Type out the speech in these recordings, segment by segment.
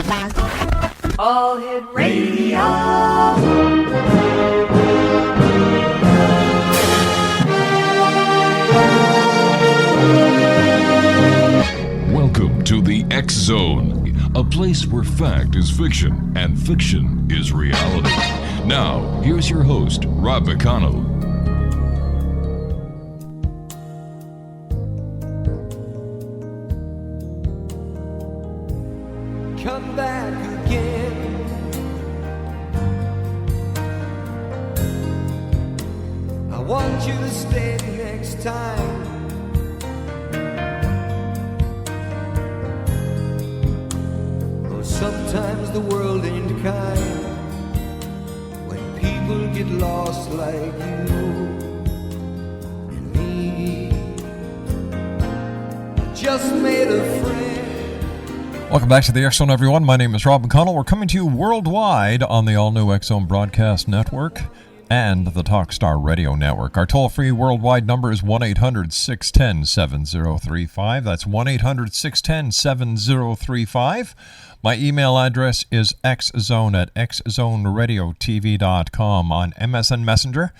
All Hit Radio. Welcome to the X Zone, a place where fact is fiction and fiction is reality. Now, here's your host, Rob McConnell. Come back again. I want you to stay next time. Though sometimes the world ain't kind when people get lost like you and me. Just made a friend. Welcome back to the X Zone, everyone. My name is Rob McConnell. We're coming to you worldwide on the all-new X Zone Broadcast Network and the Talkstar Radio Network. Our toll-free worldwide number is 1-800-610-7035. That's 1-800-610-7035. My email address is xzone@xzoneradiotv.com on MSN Messenger,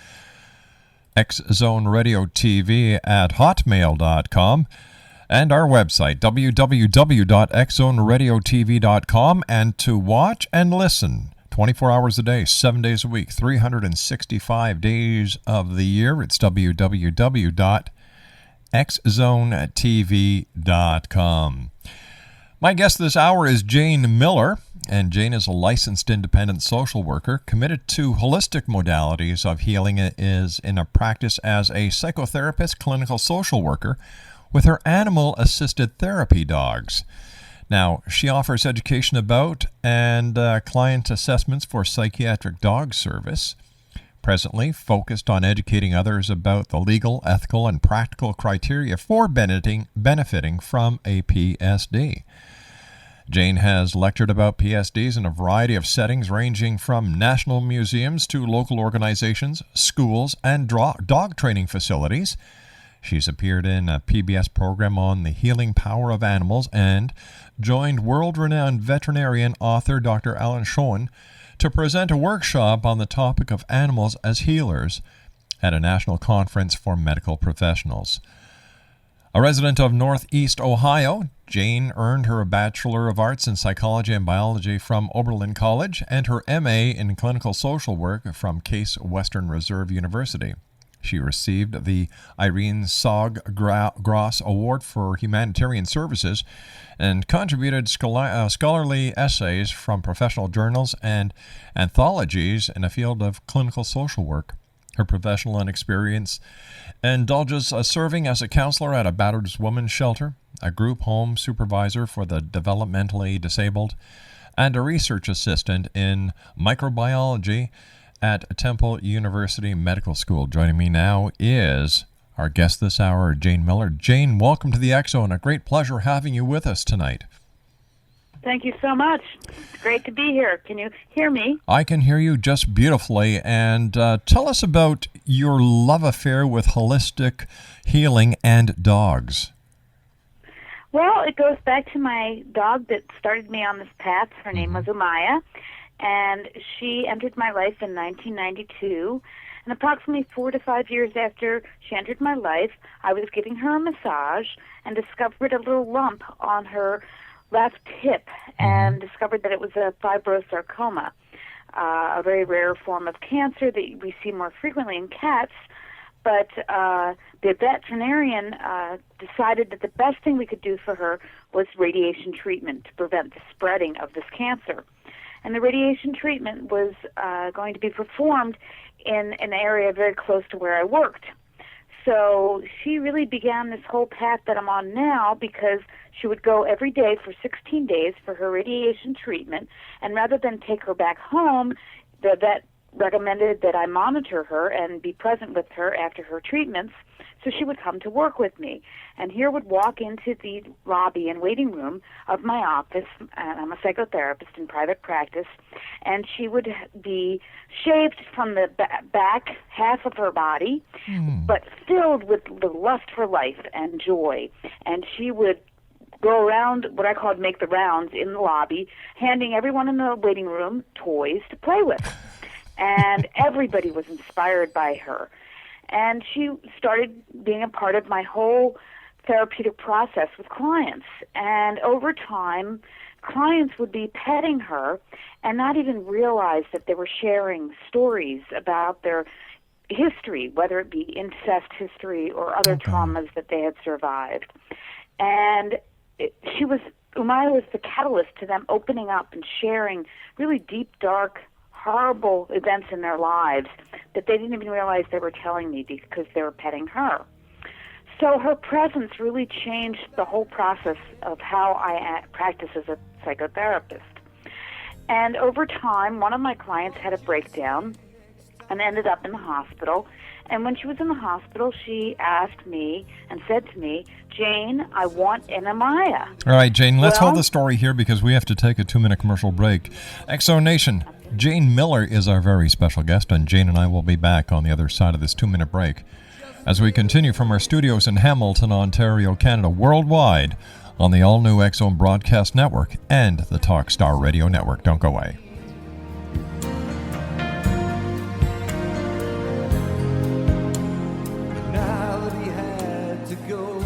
xzoneradiotv@hotmail.com. And our website, www.xzoneradiotv.com, and to watch and listen 24 hours a day, 7 days a week, 365 days of the year. It's www.xzonetv.com. My guest this hour is Jane Miller, and Jane is a licensed independent social worker committed to holistic modalities of healing. Is in a practice as a psychotherapist, clinical social worker, with her animal-assisted therapy dogs. Now, she offers education about and client assessments for psychiatric dog service, presently focused on educating others about the legal, ethical, and practical criteria for benefiting from a PSD. Jane has lectured about PSDs in a variety of settings ranging from national museums to local organizations, schools, and dog training facilities. She's appeared in a PBS program on the healing power of animals and joined world-renowned veterinarian author Dr. Alan Schoen to present a workshop on the topic of animals as healers at a national conference for medical professionals. A resident of Northeast Ohio, Jane earned her Bachelor of Arts in Psychology and Biology from Oberlin College and her MA in Clinical Social Work from Case Western Reserve University. She received the Irene Sog-Gross Award for Humanitarian Services and contributed scholarly essays from professional journals and anthologies in the field of clinical social work. Her professional experience indulges serving as a counselor at a battered women's shelter, a group home supervisor for the developmentally disabled, and a research assistant in microbiology at Temple University Medical School. Joining me now is our guest this hour, Jane Miller. Jane, welcome to the X Zone. A great pleasure having you with us tonight. Thank you so much. It's great to be here. Can you hear me? I can hear you just beautifully. And tell us about your love affair with holistic healing and dogs. Well, it goes back to my dog that started me on this path. Her name was Umaya. And she entered my life in 1992, and approximately 4 to 5 years after she entered my life, I was giving her a massage and discovered a little lump on her left hip and discovered that it was a fibrosarcoma, a very rare form of cancer that we see more frequently in cats. But the veterinarian decided that the best thing we could do for her was radiation treatment to prevent the spreading of this cancer. And the radiation treatment was going to be performed in an area very close to where I worked. So she really began this whole path that I'm on now because she would go every day for 16 days for her radiation treatment. And rather than take her back home, the vet recommended that I monitor her and be present with her after her treatments. So she would come to work with me. And here would walk into the lobby and waiting room of my office, and I'm a psychotherapist in private practice, and she would be shaved from the back half of her body, but filled with the lust for life and joy. And she would go around what I called make the rounds in the lobby, handing everyone in the waiting room toys to play with. And everybody was inspired by her. And she started being a part of my whole therapeutic process with clients. And over time, clients would be petting her and not even realize that they were sharing stories about their history, whether it be incest history or other traumas that they had survived. And Umaya was the catalyst to them opening up and sharing really deep, dark, horrible events in their lives that they didn't even realize they were telling me because they were petting her. So her presence really changed the whole process of how I practice as a psychotherapist. And over time, one of my clients had a breakdown and ended up in the hospital. And when she was in the hospital, she asked me and said to me, Jane, I want an Amaya. All right, Jane, let's hold the story here because we have to take a 2-minute commercial break. Exo Nation, Jane Miller is our very special guest, and Jane and I will be back on the other side of this 2-minute break as we continue from our studios in Hamilton, Ontario, Canada, worldwide on the all-new X Zone Broadcast Network and the Talkstar Radio Network. Don't go away. Now that he had to go away.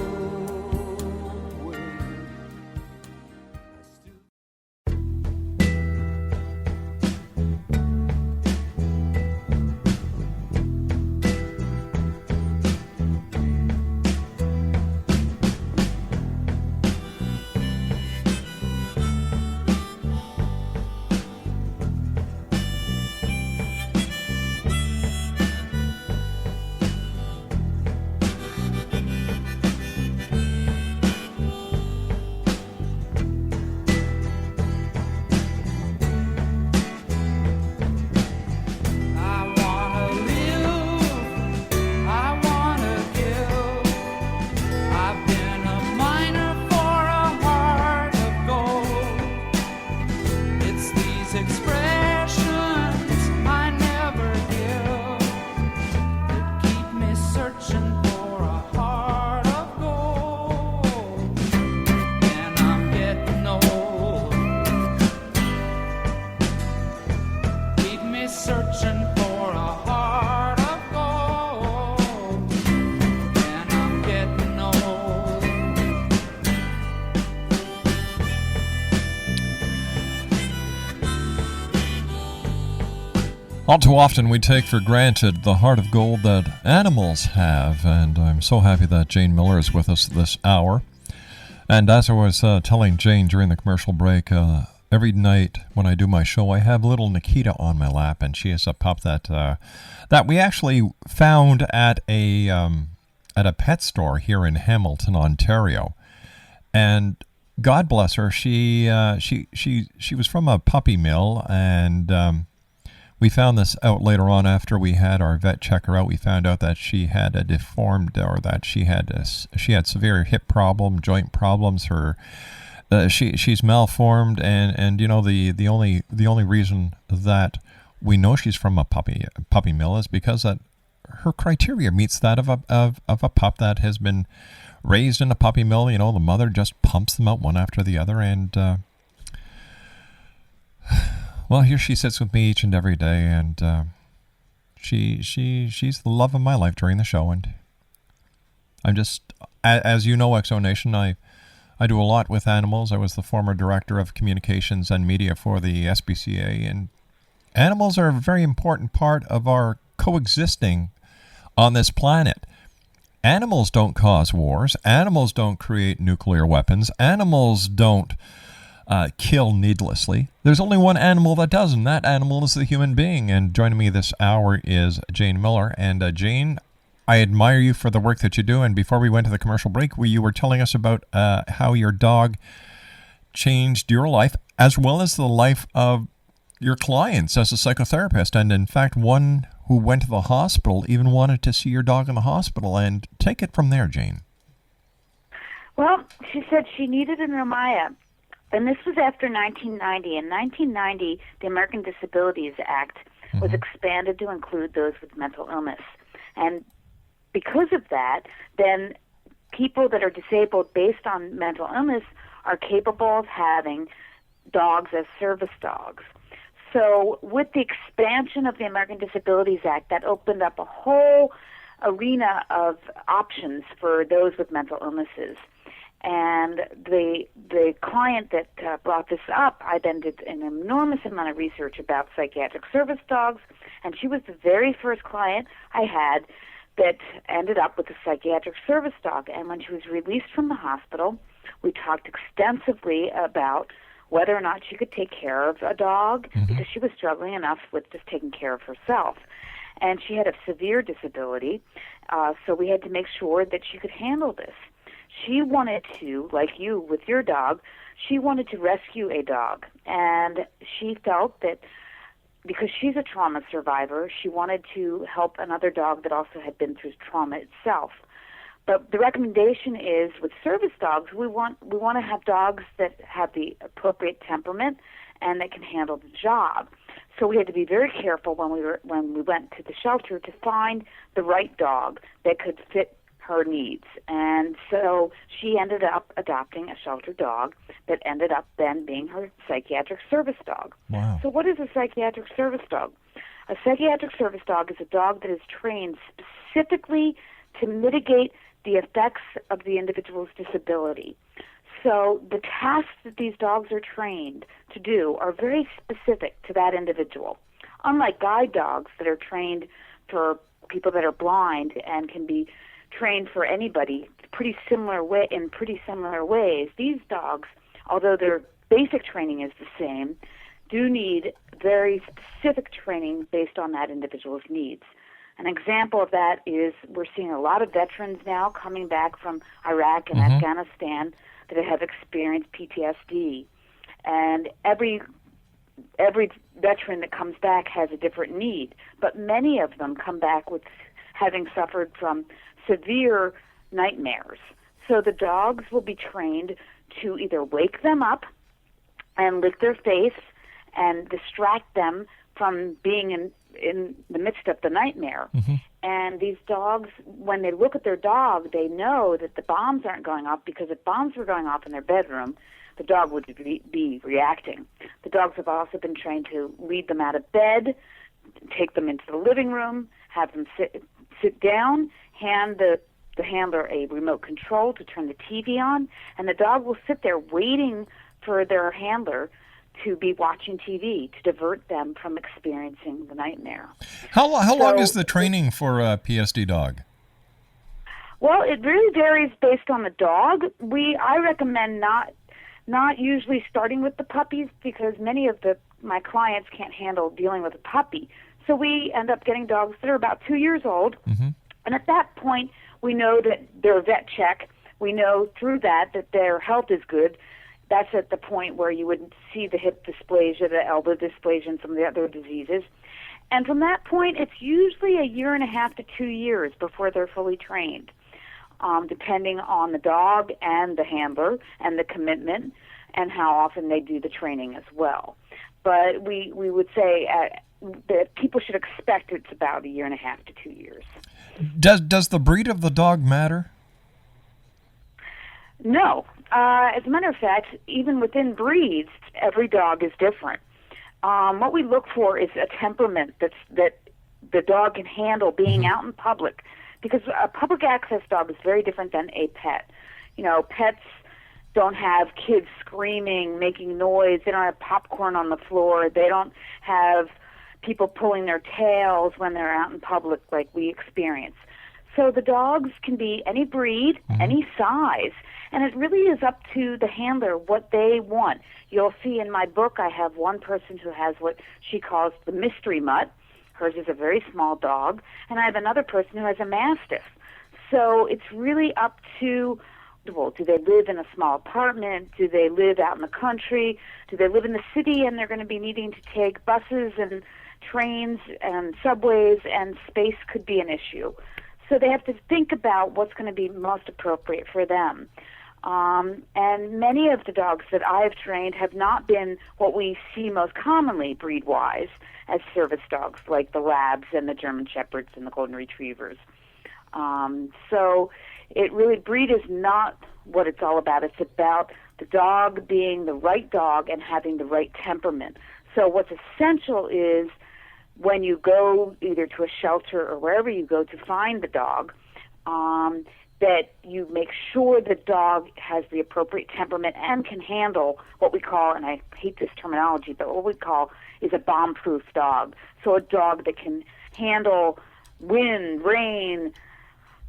All too often we take for granted the heart of gold that animals have, and I'm so happy that Jane Miller is with us this hour. And as I was telling Jane during the commercial break, every night when I do my show, I have little Nikita on my lap, and she is a pup that we actually found at a pet store here in Hamilton, Ontario. And God bless her, she was from a puppy mill, and we found this out later on after we had our vet check her out. We found out that she had a deformed, or that she had severe hip problem, joint problems. She's malformed, and you know the only reason that we know she's from a puppy mill is because that her criteria meets that of a pup that has been raised in a puppy mill. You know, the mother just pumps them out one after the other, and well, here she sits with me each and every day, and she's the love of my life during the show. And I'm just, as you know, Exo Nation, I do a lot with animals. I was the former director of communications and media for the SPCA, and animals are a very important part of our coexisting on this planet. Animals don't cause wars. Animals don't create nuclear weapons. Animals don't kill needlessly. There's only one animal that does, and that animal is the human being. And joining me this hour is Jane Miller. And Jane, I admire you for the work that you do. And before we went to the commercial break, you were telling us about how your dog changed your life as well as the life of your clients as a psychotherapist. And in fact, one who went to the hospital even wanted to see your dog in the hospital. And take it from there, Jane. Well, she said she needed an Amaya. And this was after 1990. In 1990, the American Disabilities Act was expanded to include those with mental illness. And because of that, then people that are disabled based on mental illness are capable of having dogs as service dogs. So with the expansion of the American Disabilities Act, that opened up a whole arena of options for those with mental illnesses. And the client that brought this up, I then did an enormous amount of research about psychiatric service dogs, and she was the very first client I had that ended up with a psychiatric service dog. And when she was released from the hospital, we talked extensively about whether or not she could take care of a dog, because she was struggling enough with just taking care of herself. And she had a severe disability, so we had to make sure that she could handle this. She wanted to, like you with your dog, she wanted to rescue a dog. And she felt that because she's a trauma survivor, she wanted to help another dog that also had been through trauma itself. But the recommendation is, with service dogs, we want to have dogs that have the appropriate temperament and that can handle the job. So we had to be very careful when we went to the shelter to find the right dog that could fit her needs. And so she ended up adopting a shelter dog that ended up then being her psychiatric service dog. Wow. So what is a psychiatric service dog? A psychiatric service dog is a dog that is trained specifically to mitigate the effects of the individual's disability. So the tasks that these dogs are trained to do are very specific to that individual. Unlike guide dogs that are trained for people that are blind and can be trained for anybody in pretty similar ways, these dogs, although their basic training is the same, do need very specific training based on that individual's needs. An example of that is we're seeing a lot of veterans now coming back from Iraq and Afghanistan that have experienced PTSD. And every veteran that comes back has a different need, but many of them come back with having suffered from severe nightmares. So the dogs will be trained to either wake them up and lick their face and distract them from being in the midst of the nightmare. And these dogs, when they look at their dog, they know that the bombs aren't going off, because if bombs were going off in their bedroom, the dog would be reacting. The dogs have also been trained to lead them out of bed, take them into the living room, have them sit down, hand the handler a remote control to turn the TV on, and the dog will sit there waiting for their handler to be watching TV to divert them from experiencing the nightmare. How long is the training for a PSD dog? Well, it really varies based on the dog. I recommend not usually starting with the puppies, because many of my clients can't handle dealing with a puppy. So we end up getting dogs that are about 2 years old. And at that point, we know that they're a vet check. We know through that their health is good. That's at the point where you would see the hip dysplasia, the elbow dysplasia, and some of the other diseases. And from that point, it's usually 1.5 to 2 years before they're fully trained, depending on the dog and the handler and the commitment and how often they do the training as well. But we would say that people should expect it's about 1.5 to 2 years. Does the breed of the dog matter? No. As a matter of fact, even within breeds, every dog is different. What we look for is a temperament that the dog can handle being out in public, because a public access dog is very different than a pet. You know, pets don't have kids screaming, making noise. They don't have popcorn on the floor. They don't have people pulling their tails when they're out in public like we experience. So the dogs can be any breed, any size, and it really is up to the handler what they want. You'll see in my book I have one person who has what she calls the mystery mutt. Hers is a very small dog. And I have another person who has a mastiff. So it's really up to, well, do they live in a small apartment? Do they live out in the country? Do they live in the city and they're going to be needing to take buses and trains and subways, and space could be an issue. So they have to think about what's going to be most appropriate for them. And many of the dogs that I've trained have not been what we see most commonly breed-wise as service dogs, like the Labs and the German Shepherds and the Golden Retrievers. So it really, breed is not what it's all about. It's about the dog being the right dog and having the right temperament. So what's essential is when you go either to a shelter or wherever you go to find the dog, that you make sure the dog has the appropriate temperament and can handle what we call, and I hate this terminology, but what we call is a bomb-proof dog. So a dog that can handle wind, rain,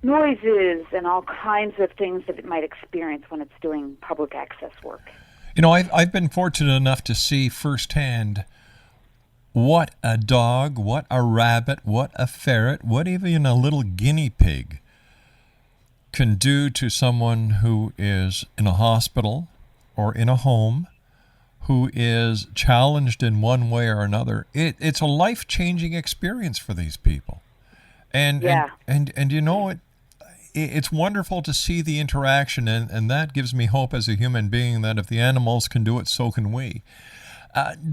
noises, and all kinds of things that it might experience when it's doing public access work. You know, I've been fortunate enough to see firsthand what a dog, what a rabbit, what a ferret, what even a little guinea pig can do to someone who is in a hospital or in a home, who is challenged in one way or another. It's a life-changing experience for these people. And you know, it's wonderful to see the interaction, and that gives me hope as a human being that if the animals can do it, so can we.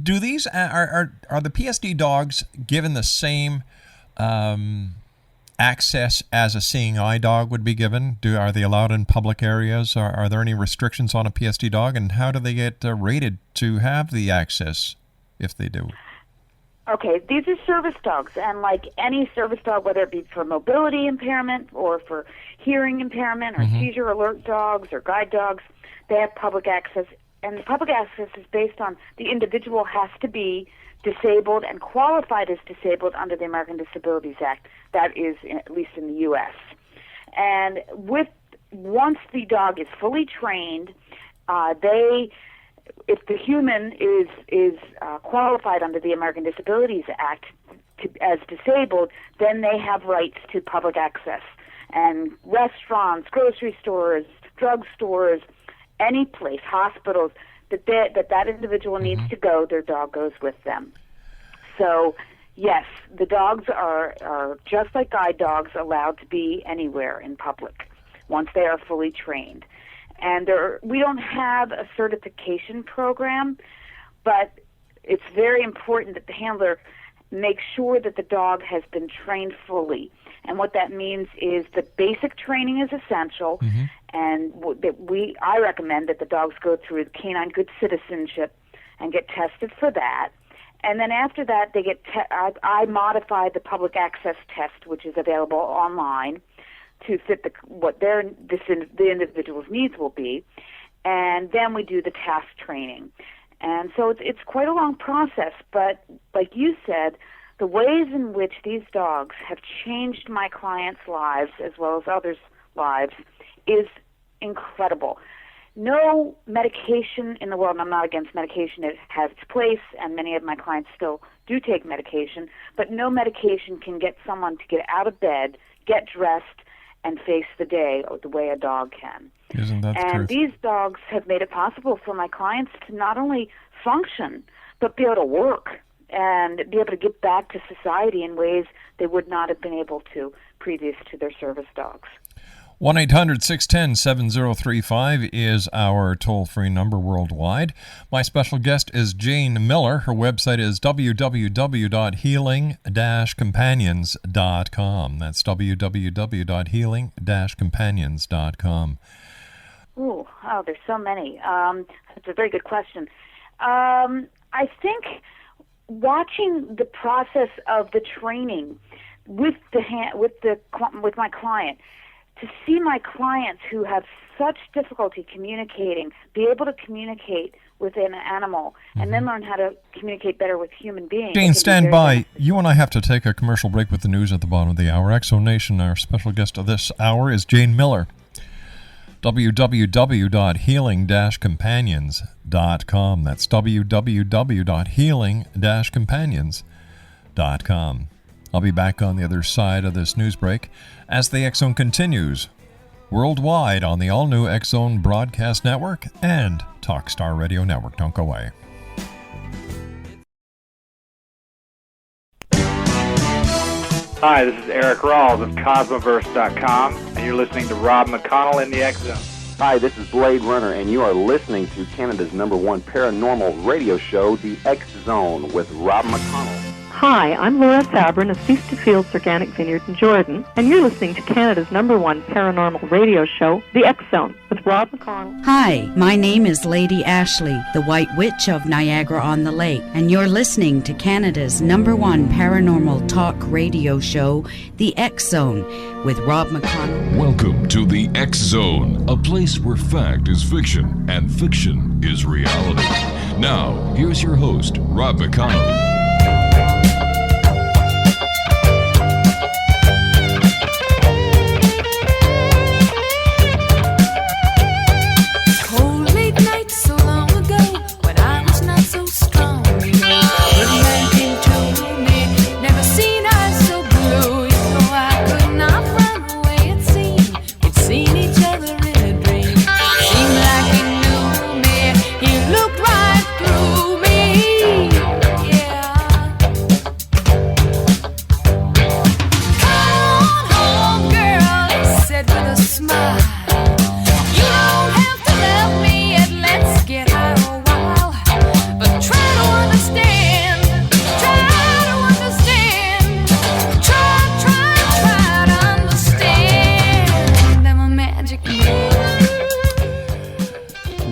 Do these are the PSD dogs given the same access as a seeing eye dog would be given? Are they allowed in public areas? Are there any restrictions on a PSD dog, and how do they get rated to have the access if they do? Okay, these are service dogs, and like any service dog, whether it be for mobility impairment or for hearing impairment or seizure alert dogs or guide dogs, they have public access. And the public access is based on the individual has to be disabled and qualified as disabled under the American Disabilities Act. That is, at least in the U.S. And once the dog is fully trained, if the human is qualified under the American Disabilities Act as disabled, then they have rights to public access. And restaurants, grocery stores, drugstores, any place, hospitals, that individual needs to go, their dog goes with them. So, yes, the dogs are just like guide dogs, allowed to be anywhere in public once they are fully trained. And we don't have a certification program, but it's very important that the handler makes sure that the dog has been trained fully. And what that means is the basic training is essential, and I recommend that the dogs go through the Canine Good Citizenship and get tested for that. And then after that, they get I modify the public access test, which is available online, to fit the individual's needs will be, and then we do the task training. And so it's quite a long process, but like you said, the ways in which these dogs have changed my clients' lives as well as others' lives is incredible. No medication in the world, and I'm not against medication, it has its place, and many of my clients still do take medication, but no medication can get someone to get out of bed, get dressed, and face the day the way a dog can. Isn't that the truth? And these dogs have made it possible for my clients to not only function, but be able to work and be able to give back to society in ways they would not have been able to previous to their service dogs. 1-800-610-7035 is our toll-free number worldwide. My special guest is Jane Miller. Her website is www.healing-companions.com. That's www.healing-companions.com. Oh, there's so many. That's a very good question. I think watching the process of the training with my client, to see my clients who have such difficulty communicating, be able to communicate with an animal, and then learn how to communicate better with human beings. Jane, stand by. You and I have to take a commercial break with the news at the bottom of the hour. Exo Nation, our special guest of this hour is Jane Miller. www.healing-companions.com. That's www.healing-companions.com. I'll be back on the other side of this news break as the X Zone continues worldwide on the all-new X Zone Broadcast Network and Talkstar Radio Network. Don't go away. Hi, this is Eric Rawls of Cosmoverse.com, and you're listening to Rob McConnell in the X Zone. Hi, this is Blade Runner, and you are listening to Canada's #1 paranormal radio show, The X Zone, with Rob McConnell. Hi, I'm Laura Sabrin of Feast to Fields Organic Vineyard in Jordan, and you're listening to Canada's #1 paranormal radio show, The X Zone, with Rob McConnell. Hi, my name is Lady Ashley, the White Witch of Niagara-on-the-Lake, and you're listening to Canada's #1 paranormal talk radio show, The X Zone, with Rob McConnell. Welcome to the X Zone, a place where fact is fiction and fiction is reality. Now, here's your host, Rob McConnell.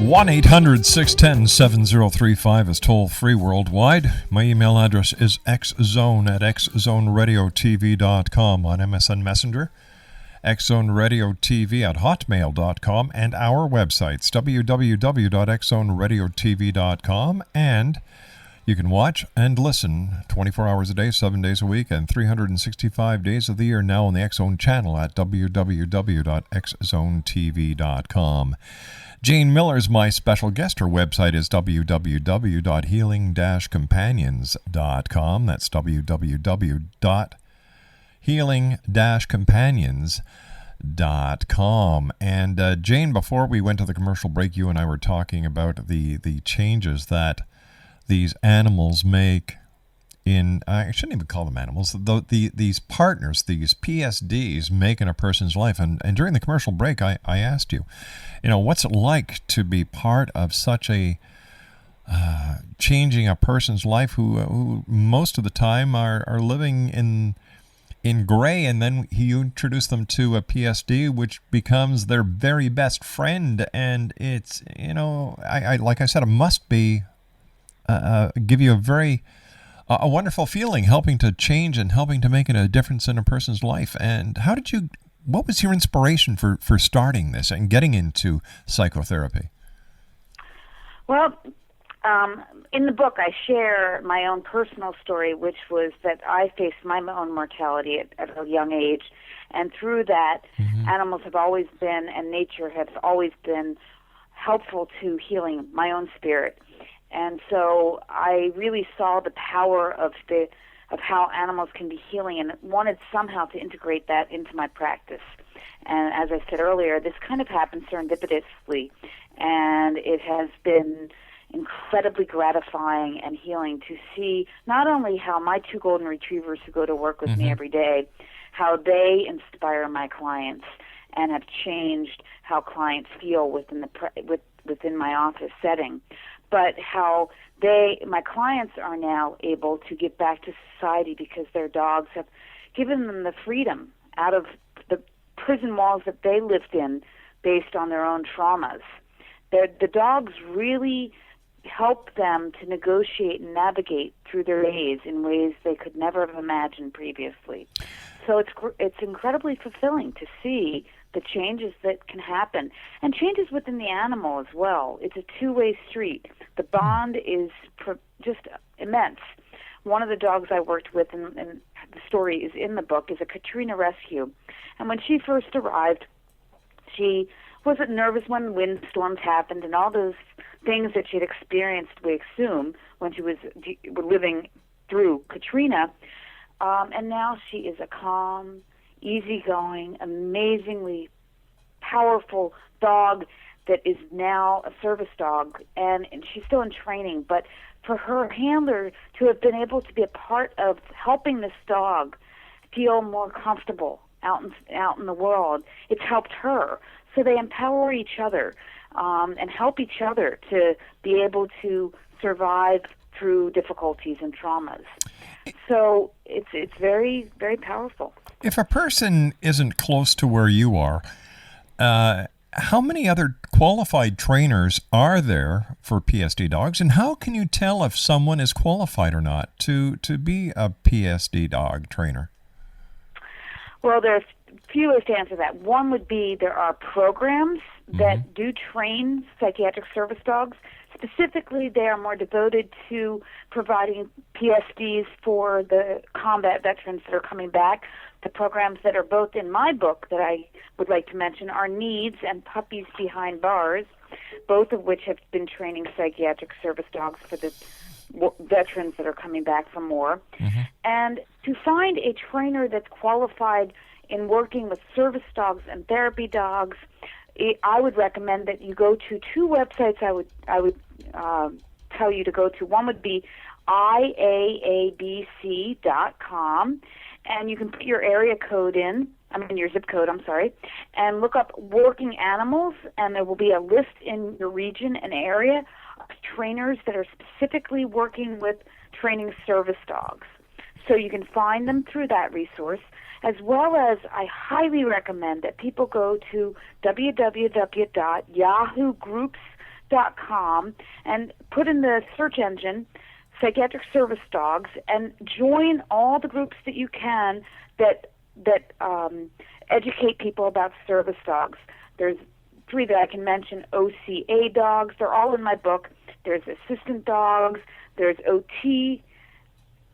One 1-800-610-7035 is toll-free worldwide. My email address is xzone@xzoneradiotv.com on MSN Messenger, xzoneradiotv@hotmail.com, and our websites, www.xzoneradiotv.com, and you can watch and listen 24 hours a day, 7 days a week, and 365 days of the year now on the X Zone channel at www.xzonetv.com. Jane Miller is my special guest. Her website is www.healing-companions.com. That's www.healing-companions.com. And Jane, before we went to the commercial break, you and I were talking about the changes that these animals make in, I shouldn't even call them animals, these partners, these PSDs make in a person's life. And during the commercial break, I asked you, what's it like to be part of such a changing a person's life who most of the time are living in gray, and then you introduce them to a PSD, which becomes their very best friend. And it's, I like I said, it must be give you a wonderful feeling, helping to change and helping to make a difference in a person's life. And what was your inspiration for starting this and getting into psychotherapy? Well, in the book, I share my own personal story, which was that I faced my own mortality at a young age. And through that, animals have always been, and nature has always been, helpful to healing my own spirit. And so I really saw the power of how animals can be healing, and wanted somehow to integrate that into my practice. And as I said earlier, this kind of happened serendipitously, and it has been incredibly gratifying and healing to see not only how my 2 golden retrievers who go to work with me every day, how they inspire my clients and have changed how clients feel within my office setting, but how my clients are now able to get back to society because their dogs have given them the freedom out of the prison walls that they lived in based on their own traumas. The dogs really help them to negotiate and navigate through their days in ways they could never have imagined previously. So it's incredibly fulfilling to see the changes that can happen, and changes within the animal as well. It's a two-way street. The bond is just immense. One of the dogs I worked with, and the story is in the book, is a Katrina rescue. And when she first arrived, she wasn't nervous when windstorms happened and all those things that she'd experienced, we assume, when she was living through Katrina. And now she is a calm, easygoing, amazingly powerful dog that is now a service dog, and she's still in training. But for her handler to have been able to be a part of helping this dog feel more comfortable out in the world, it's helped her. So they empower each other and help each other to be able to survive through difficulties and traumas. So it's very, very powerful. If a person isn't close to where you are, how many other qualified trainers are there for PSD dogs, and how can you tell if someone is qualified or not to be a PSD dog trainer? Well, there's a few ways to answer that. One would be there are programs that do train psychiatric service dogs. Specifically, they are more devoted to providing PSDs for the combat veterans that are coming back. The programs that are both in my book that I would like to mention are Needs and Puppies Behind Bars, both of which have been training psychiatric service dogs for the veterans that are coming back from war. And to find a trainer that's qualified in working with service dogs and therapy dogs, I would recommend that you go to two websites I would tell you to go to. One would be IAABC.com, and you can put your area code in, your zip code, and look up working animals, and there will be a list in your region and area of trainers that are specifically working with training service dogs. So you can find them through that resource, as well as I highly recommend that people go to www.yahoogroups.com and put in the search engine psychiatric service dogs and join all the groups that you can that educate people about service dogs. There's 3 that I can mention: OCA dogs. They're all in my book. There's assistant dogs. There's OT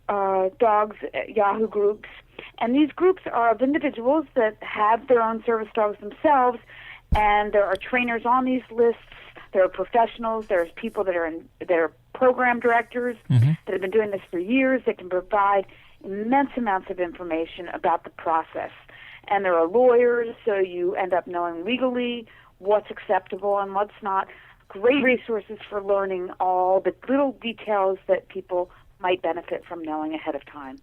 dogs at Yahoo groups. And these groups are of individuals that have their own service dogs themselves, and there are trainers on these lists. There are professionals. There's people that are program directors that have been doing this for years that can provide immense amounts of information about the process. And there are lawyers, so you end up knowing legally what's acceptable and what's not. Great resources for learning all the little details that people might benefit from knowing ahead of time.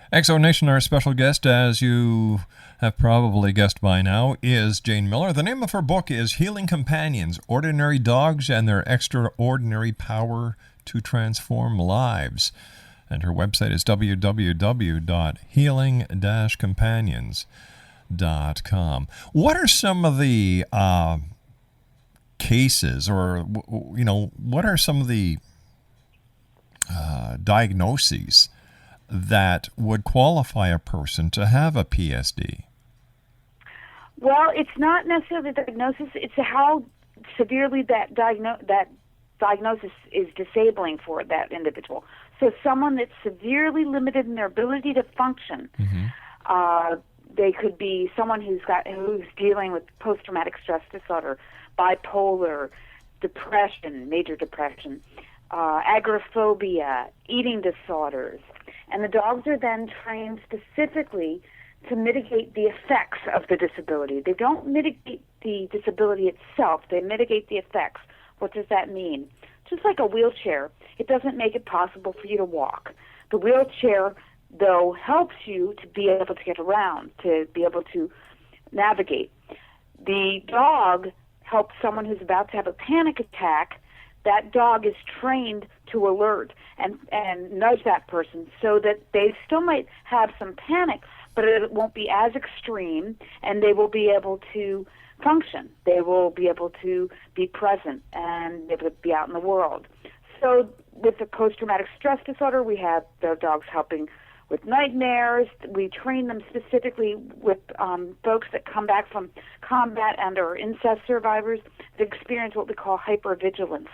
X-Zone Nation, our special guest, as you have probably guessed by now, is Jane Miller. The name of her book is Healing Companions, Ordinary Dogs and Their Extraordinary Power to Transform Lives. And her website is www.healing-companions.com. What are some of the cases, or, what are some of the diagnoses that would qualify a person to have a PSD? Well, it's not necessarily the diagnosis. It's how severely that diagnosis is disabling for that individual. So someone that's severely limited in their ability to function. They could be someone who's dealing with post-traumatic stress disorder, bipolar, depression, major depression, agoraphobia, eating disorders. And the dogs are then trained specifically to mitigate the effects of the disability. They don't mitigate the disability itself. They mitigate the effects. What does that mean? Just like a wheelchair, it doesn't make it possible for you to walk. The wheelchair, though, helps you to be able to get around, to be able to navigate. The dog helps someone who's about to have a panic attack. That dog is trained to alert and nudge that person so that they still might have some panic, but it won't be as extreme, and they will be able to function. They will be able to be present and be able to be out in the world. So with the post-traumatic stress disorder, we have the dogs helping with nightmares. We train them specifically with folks that come back from combat and or incest survivors that experience what we call hypervigilance.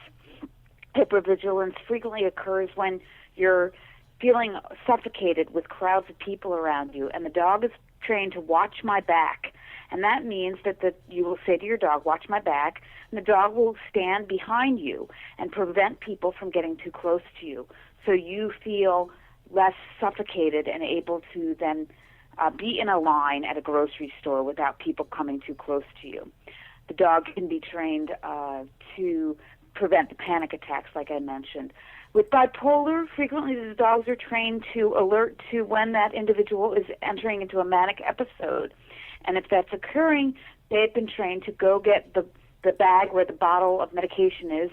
Hypervigilance frequently occurs when you're feeling suffocated with crowds of people around you, and the dog is trained to watch my back. And that means that you will say to your dog, watch my back, and the dog will stand behind you and prevent people from getting too close to you. So you feel less suffocated and able to then be in a line at a grocery store without people coming too close to you. The dog can be trained to prevent the panic attacks, like I mentioned. With bipolar, frequently the dogs are trained to alert to when that individual is entering into a manic episode. And if that's occurring, they've been trained to go get the bag where the bottle of medication is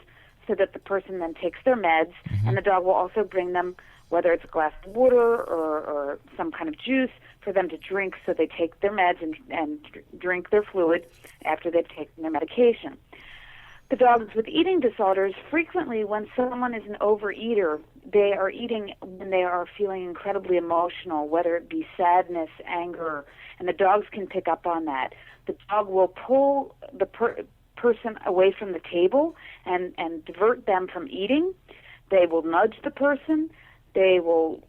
so that the person then takes their meds, and the dog will also bring them, whether it's a glass of water or some kind of juice, for them to drink, so they take their meds and drink their fluid after they've taken their medication. The dogs with eating disorders, frequently when someone is an overeater, they are eating when they are feeling incredibly emotional, whether it be sadness, anger, and the dogs can pick up on that. The dog will pull the person away from the table and divert them from eating. They will nudge the person. They will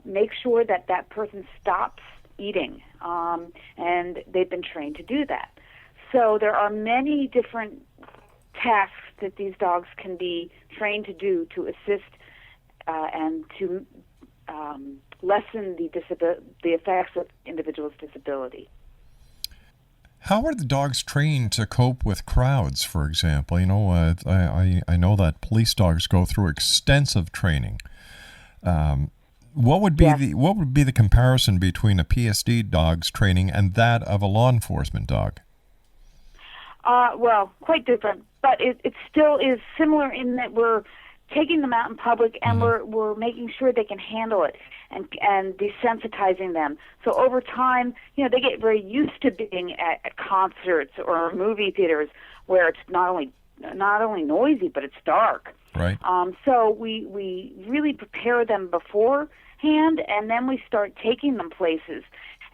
make sure that that person stops eating, and they've been trained to do that. So there are many different tasks that these dogs can be trained to do to assist and to lessen the effects of individuals' disability. How are the dogs trained to cope with crowds, for example? You know, I know that police dogs go through extensive training. What would be the comparison between a PSD dog's training and that of a law enforcement dog? Well, quite different, but it still is similar in that we're taking them out in public and we're making sure they can handle it and desensitizing them. So over time, you know, they get very used to being at concerts or movie theaters where it's not only noisy, but it's dark. Right. So we really prepare them beforehand, and then we start taking them places.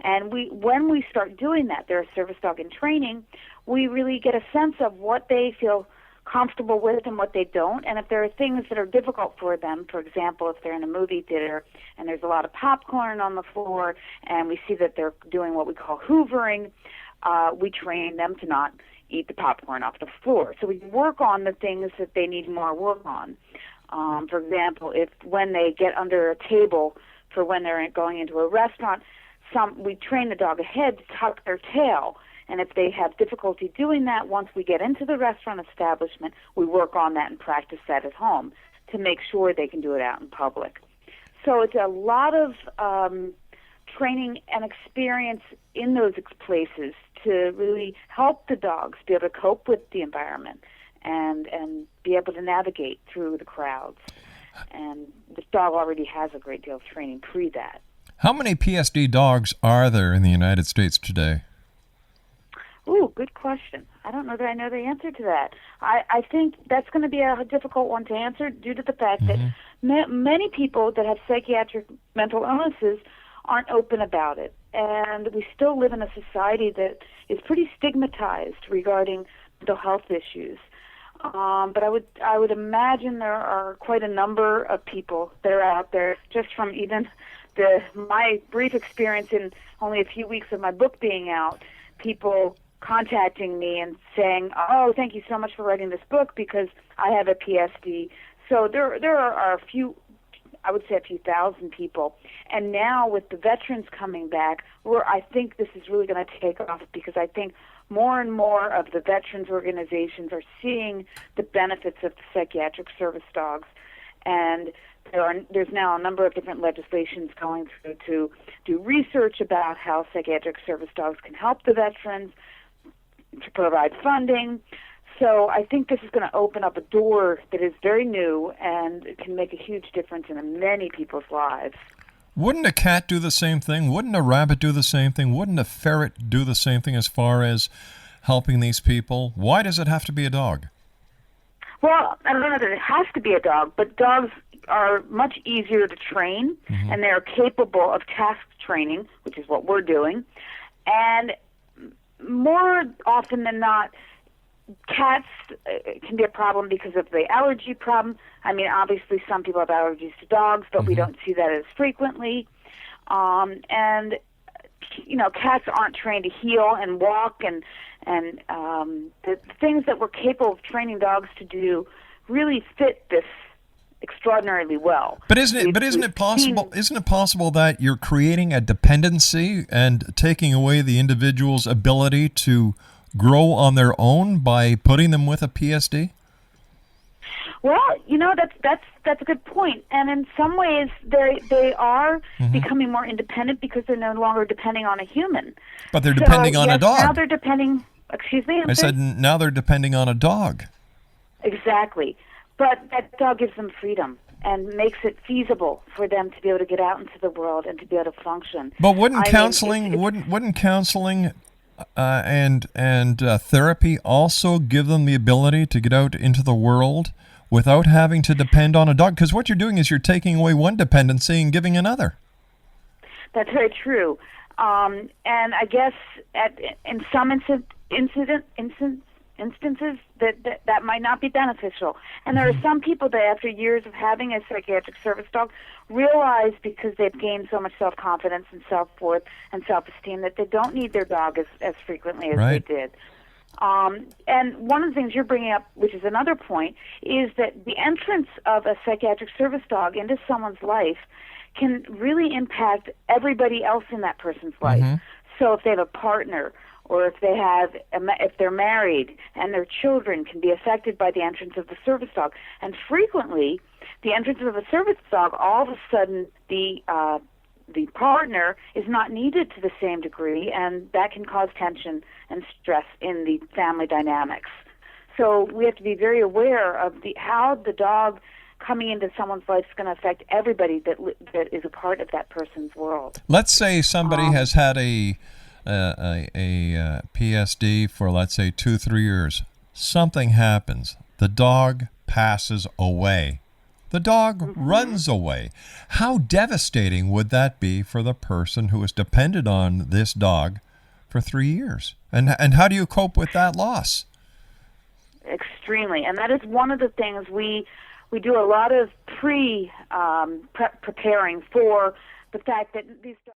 And when we start doing that, they're a service dog in training, we really get a sense of what they feel comfortable with and what they don't. And if there are things that are difficult for them, for example, if they're in a movie theater and there's a lot of popcorn on the floor and we see that they're doing what we call hoovering, we train them to not eat the popcorn off the floor. So we work on the things that they need more work on. For example, when they get under a table for when they're going into a restaurant, we train the dog ahead to tuck their tail. And if they have difficulty doing that, once we get into the restaurant establishment, we work on that and practice that at home to make sure they can do it out in public. So it's a lot of training and experience in those places to really help the dogs be able to cope with the environment and be able to navigate through the crowds. And the dog already has a great deal of training pre that. How many PSD dogs are there in the United States today? Ooh, good question. I don't know that I know the answer to that. I think that's going to be a difficult one to answer due to the fact that many people that have psychiatric mental illnesses aren't open about it. And we still live in a society that is pretty stigmatized regarding mental health issues. But I would imagine there are quite a number of people that are out there, just from even my brief experience in only a few weeks of my book being out, people contacting me and saying, "Oh, thank you so much for writing this book because I have a PSD." So there are a few, I would say a few thousand people. And now with the veterans coming back, I think this is really going to take off because I think more and more of the veterans organizations are seeing the benefits of the psychiatric service dogs. And there's now a number of different legislations going through to do research about how psychiatric service dogs can help the veterans, to provide funding. So I think this is going to open up a door that is very new and can make a huge difference in many people's lives. Wouldn't a cat do the same thing? Wouldn't a rabbit do the same thing? Wouldn't a ferret do the same thing as far as helping these people? Why does it have to be a dog? Well, I don't know that it has to be a dog, but dogs are much easier to train, and they're capable of task training, which is what we're doing. And more often than not, cats can be a problem because of the allergy problem. I mean, obviously some people have allergies to dogs, but we don't see that as frequently. And, you know, cats aren't trained to heel and walk, and the things that we're capable of training dogs to do really fit this extraordinarily well. But isn't it possible that you're creating a dependency and taking away the individual's ability to grow on their own by putting them with a PSD? Well, you know, that's a good point. And in some ways they are becoming more independent because they're no longer depending on a human. But they're depending on a dog. Now they're depending, excuse me? I said now they're depending on a dog. Exactly. But that dog gives them freedom and makes it feasible for them to be able to get out into the world and to be able to function. But wouldn't counseling wouldn't counseling and therapy also give them the ability to get out into the world without having to depend on a dog? Because what you're doing is you're taking away one dependency and giving another. That's very true. And I guess in some instances that might not be beneficial. And there are some people that after years of having a psychiatric service dog realize, because they've gained so much self-confidence and self-worth and self-esteem, that they don't need their dog as frequently as they did. And one of the things you're bringing up, which is another point, is that the entrance of a psychiatric service dog into someone's life can really impact everybody else in that person's life. So if they have a partner, or if they're married, and their children can be affected by the entrance of the service dog. And frequently, the entrance of a service dog, all of a sudden, the partner is not needed to the same degree, and that can cause tension and stress in the family dynamics. So we have to be very aware of how the dog coming into someone's life is going to affect everybody that is a part of that person's world. Let's say somebody has had a PSD for, let's say, 2-3 years. Something happens. The dog passes away. The dog runs away. How devastating would that be for the person who has depended on this dog for 3 years? And how do you cope with that loss? Extremely. And that is one of the things we do a lot of preparing for the fact that these dogs.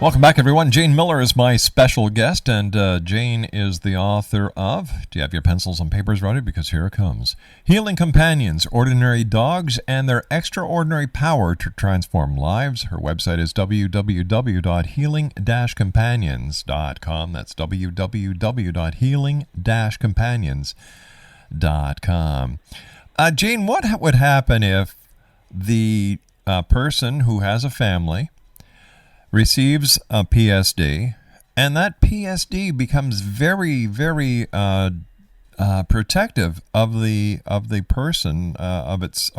Welcome back, everyone. Jane Miller is my special guest, and Jane is the author of, do you have your pencils and papers ready? Because here it comes. Healing Companions, Ordinary Dogs and Their Extraordinary Power to Transform Lives. Her website is www.healing-companions.com. That's www.healing-companions.com. Jane, what would happen if the person who has a family receives a PSD, and that PSD becomes very, very protective of the person, of its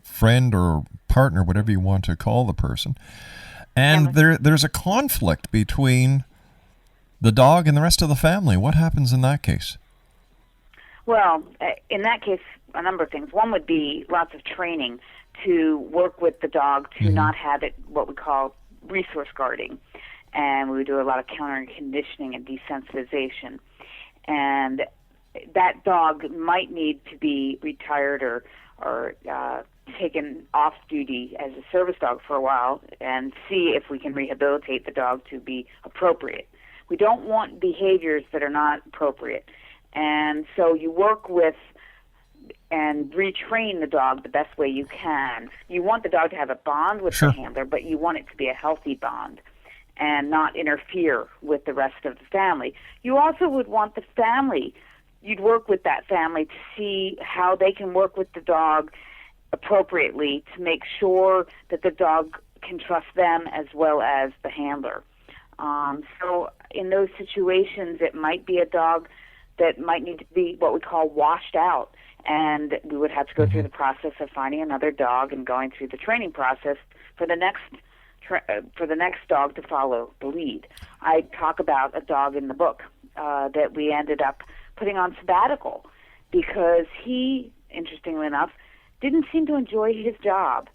friend or partner, whatever you want to call the person, and there's a conflict between the dog and the rest of the family? What happens in that case? Well, in that case, a number of things. One would be lots of training to work with the dog to not have it, what we call resource guarding. And we would do a lot of counter conditioning and desensitization. And that dog might need to be retired or taken off duty as a service dog for a while and see if we can rehabilitate the dog to be appropriate. We don't want behaviors that are not appropriate. And so you work with and retrain the dog the best way you can. You want the dog to have a bond with the handler, but you want it to be a healthy bond and not interfere with the rest of the family. You also would want the family, you'd work with that family to see how they can work with the dog appropriately to make sure that the dog can trust them as well as the handler. So in those situations, it might be a dog that might need to be what we call washed out. And we would have to go through the process of finding another dog and going through the training process for the next dog to follow the lead. I talk about a dog in the book that we ended up putting on sabbatical because he, interestingly enough, didn't seem to enjoy his job.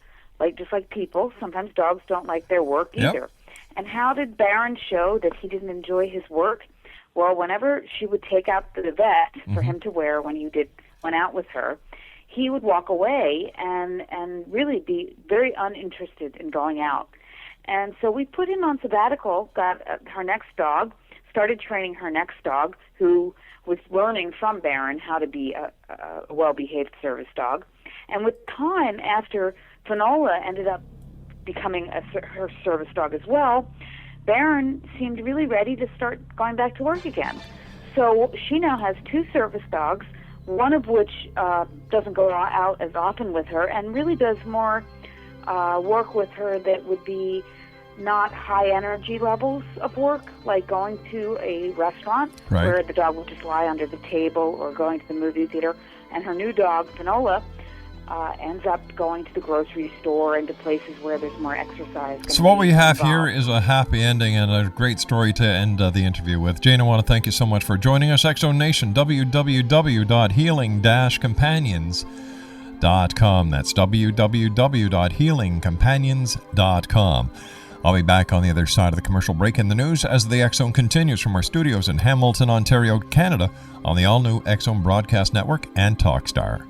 Just like people, sometimes dogs don't like their work either. And how did Baron show that he didn't enjoy his work? Well, whenever she would take out the vet for him to wear when you went out with her, he would walk away and really be very uninterested in going out. And so we put him on sabbatical, got her next dog, started training her next dog, who was learning from Baron how to be a well-behaved service dog. And with time, after Finola ended up becoming her service dog as well, Baron seemed really ready to start going back to work again. So she now has 2 service dogs, one of which doesn't go out as often with her and really does more work with her that would be not high energy levels of work, like going to a restaurant where the dog would just lie under the table, or going to the movie theater. And her new dog, Finola, ends up going to the grocery store and to places where there's more exercise. So what we have here is a happy ending and a great story to end the interview with. Jane, I want to thank you so much for joining us. X-Zone Nation, www.healing-companions.com. That's www.healingcompanions.com. I'll be back on the other side of the commercial break in the news as the X-Zone continues from our studios in Hamilton, Ontario, Canada, on the all-new X-Zone Broadcast Network and Talkstar.